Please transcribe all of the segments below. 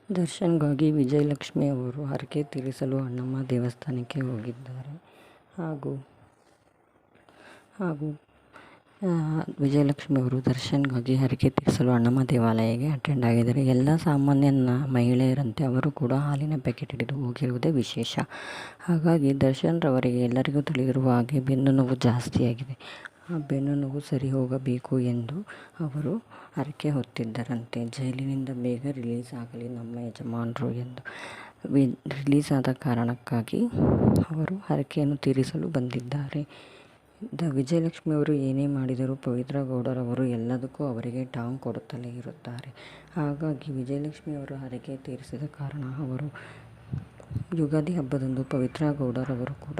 ದರ್ಶನ್ಗಾಗಿ ವಿಜಯಲಕ್ಷ್ಮಿ ಅವರು ಹರಕೆ ತೀರಿಸಲು ಅಣ್ಣಮ್ಮ ದೇವಸ್ಥಾನಕ್ಕೆ ಹೋಗಿದ್ದಾರೆ. ಹಾಗೂ ವಿಜಯಲಕ್ಷ್ಮಿ ಅವರು ದರ್ಶನ್ಗಾಗಿ ಹರಕೆ ತೀರಿಸಲು ಅಣ್ಣಮ್ಮ ದೇವಾಲಯಕ್ಕೆ ಅಟೆಂಡ್ ಆಗಿದ್ದಾರೆ. ಎಲ್ಲ ಸಾಮಾನ್ಯ ಮಹಿಳೆಯರಂತೆ ಅವರು ಕೂಡ ಹಾಲಿನ ಪ್ಯಾಕೆಟ್ ಹಿಡಿದು ಹೋಗಿರುವುದೇ ವಿಶೇಷ. ಹಾಗಾಗಿ ದರ್ಶನ್ ರವರಿಗೆ ಎಲ್ಲರಿಗೂ ತಿಳಿದಿರುವ ಹಾಗೆ ಬೆನ್ನು ನೋವು ಜಾಸ್ತಿಯಾಗಿದೆ. ಆ ಬೆನ್ನು ನೋವು ಸರಿ ಹೋಗಬೇಕು ಎಂದು ಅವರು ಹರಕೆ ಹೊತ್ತಿದ್ದರಂತೆ. ಜೈಲಿನಿಂದ ಬೇಗ ರಿಲೀಸ್ ಆಗಲಿ ನಮ್ಮ ಯಜಮಾನರು ಎಂದು ರಿಲೀಸ್ ಆದ ಕಾರಣಕ್ಕಾಗಿ ಅವರು ಹರಕೆಯನ್ನು ತೀರಿಸಲು ಬಂದಿದ್ದಾರೆ. ವಿಜಯಲಕ್ಷ್ಮಿ ಅವರು ಏನೇ ಮಾಡಿದರೂ ಪವಿತ್ರ ಗೌಡರವರು ಎಲ್ಲದಕ್ಕೂ ಅವರಿಗೆ ಟಾಂಗ್ ಕೊಡುತ್ತಲೇ ಇರುತ್ತಾರೆ. ಹಾಗಾಗಿ ವಿಜಯಲಕ್ಷ್ಮಿ ಅವರು ಹರಕೆ ತೀರಿಸಿದ ಕಾರಣ ಅವರು ಯುಗಾದಿ ಹಬ್ಬದಂದು ಪವಿತ್ರ ಗೌಡರವರು ಕೂಡ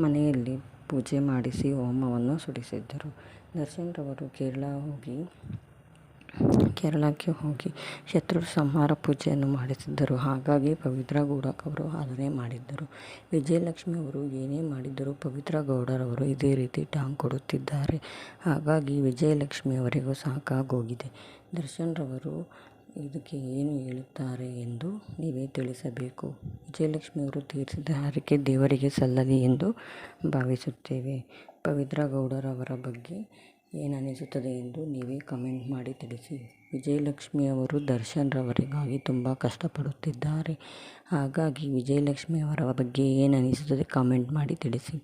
ಮನೆಯಲ್ಲಿ ಪೂಜೆ ಮಾಡಿಸಿ ಹೋಮವನ್ನು ಸುಡಿಸಿದ್ದರು. ದರ್ಶನ್ ರವರು ಕೇರಳಕ್ಕೆ ಹೋಗಿ ಶತ್ರು ಸಂಹಾರ ಪೂಜೆಯನ್ನು ಮಾಡಿಸಿದ್ದರು. ಹಾಗಾಗಿ ಪವಿತ್ರ ಗೌಡರವರು ಅದನ್ನೇ ಮಾಡಿದ್ದರು. ವಿಜಯಲಕ್ಷ್ಮಿ ಅವರು ಏನೇ ಮಾಡಿದ್ದರೂ ಪವಿತ್ರ ಗೌಡರವರು ಇದೇ ರೀತಿ ಟಾಂಗ್ ಕೊಡುತ್ತಿದ್ದಾರೆ. ಹಾಗಾಗಿ ವಿಜಯಲಕ್ಷ್ಮಿ ಅವರಿಗೂ ಸಾಕಾಗೋಗಿದೆ. ದರ್ಶನ್ ರವರು ಇದಕ್ಕೆ ಏನು ಹೇಳುತ್ತಾರೆ ಎಂದು ನೀವೇ ತಿಳಿಸಬೇಕು. ವಿಜಯಲಕ್ಷ್ಮಿ ಅವರು ತೀರಿಸಿದ ಹರಕೆ ದೇವರಿಗೆ ಸಲ್ಲಲಿ ಎಂದು ಭಾವಿಸುತ್ತೇವೆ. ಪವಿತ್ರ ಗೌಡರವರ ಬಗ್ಗೆ ಏನನಿಸುತ್ತದೆ ಎಂದು ನೀವೇ ಕಮೆಂಟ್ ಮಾಡಿ ತಿಳಿಸಿ. ವಿಜಯಲಕ್ಷ್ಮಿ ಅವರು ದರ್ಶನ್ ರವರಿಗಾಗಿ ತುಂಬ ಕಷ್ಟಪಡುತ್ತಿದ್ದಾರೆ. ಹಾಗಾಗಿ ವಿಜಯಲಕ್ಷ್ಮಿ ಅವರ ಬಗ್ಗೆ ಏನನಿಸುತ್ತದೆ ಕಮೆಂಟ್ ಮಾಡಿ ತಿಳಿಸಿ.